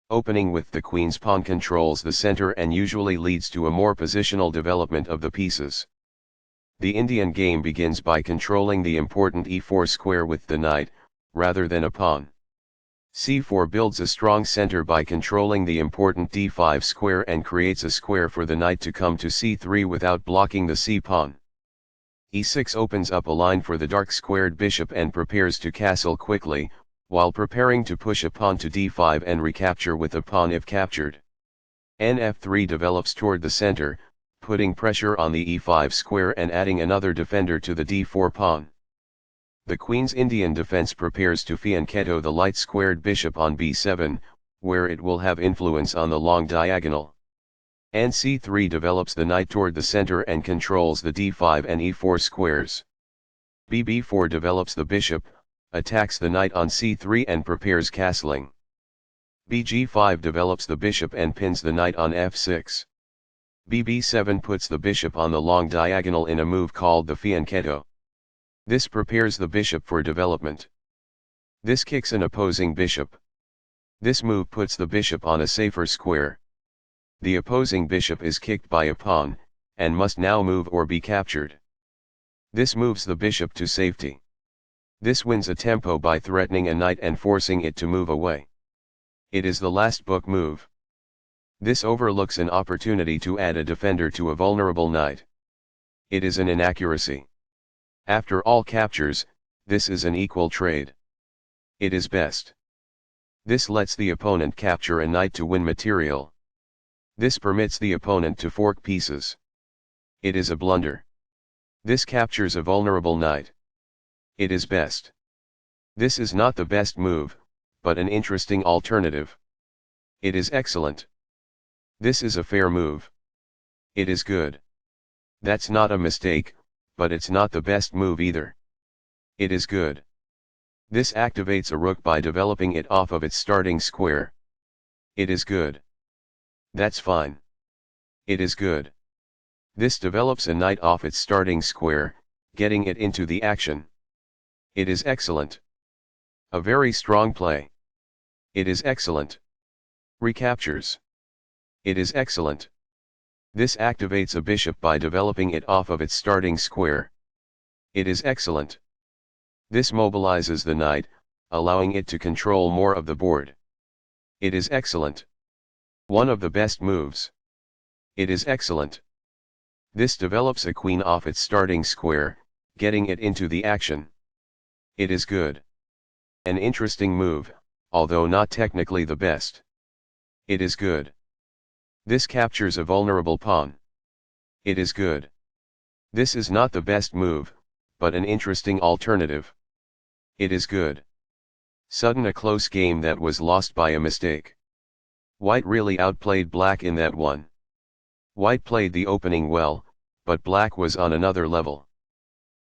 Opening with the queen's pawn controls the center and usually leads to a more positional development of the pieces. The Indian game begins by controlling the important e4 square with the knight, rather than a pawn. c4 builds a strong center by controlling the important d5 square and creates a square for the knight to come to c3 without blocking the c-pawn. e6 opens up a line for the dark squared bishop and prepares to castle quickly, while preparing to push a pawn to d5 and recapture with a pawn if captured. Nf3 develops toward the center, putting pressure on the e5 square and adding another defender to the d4 pawn. The queen's Indian defense prepares to fianchetto the light squared bishop on b7, where it will have influence on the long diagonal. c3 develops the knight toward the center and controls the d5 and e4 squares. bb4 develops the bishop, attacks the knight on c3 and prepares castling. bg5 develops the bishop and pins the knight on f6. bb7 puts the bishop on the long diagonal in a move called the fianchetto. This prepares the bishop for development. This kicks an opposing bishop. This move puts the bishop on a safer square. The opposing bishop is kicked by a pawn, and must now move or be captured. This moves the bishop to safety. This wins a tempo by threatening a knight and forcing it to move away. It is the last book move. This overlooks an opportunity to add a defender to a vulnerable knight. It is an inaccuracy. After all captures, this is an equal trade. It is best. This lets the opponent capture a knight to win material. This permits the opponent to fork pieces. It is a blunder. This captures a vulnerable knight. It is best. This is not the best move, but an interesting alternative. It is excellent. This is a fair move. It is good. That's not a mistake, but it's not the best move either. It is good. This activates a rook by developing it off of its starting square. It is good. That's fine. It is good. This develops a knight off its starting square, getting it into the action. It is excellent. A very strong play. It is excellent. Recaptures. It is excellent. This activates a bishop by developing it off of its starting square. It is excellent. This mobilizes the knight, allowing it to control more of the board. It is excellent. One of the best moves. It is excellent. This develops a queen off its starting square, getting it into the action. It is good. An interesting move, although not technically the best. It is good. This captures a vulnerable pawn. It is good. This is not the best move, but an interesting alternative. It is good. Sudden a close game that was lost by a mistake. White really outplayed black in that one. White played the opening well, but black was on another level.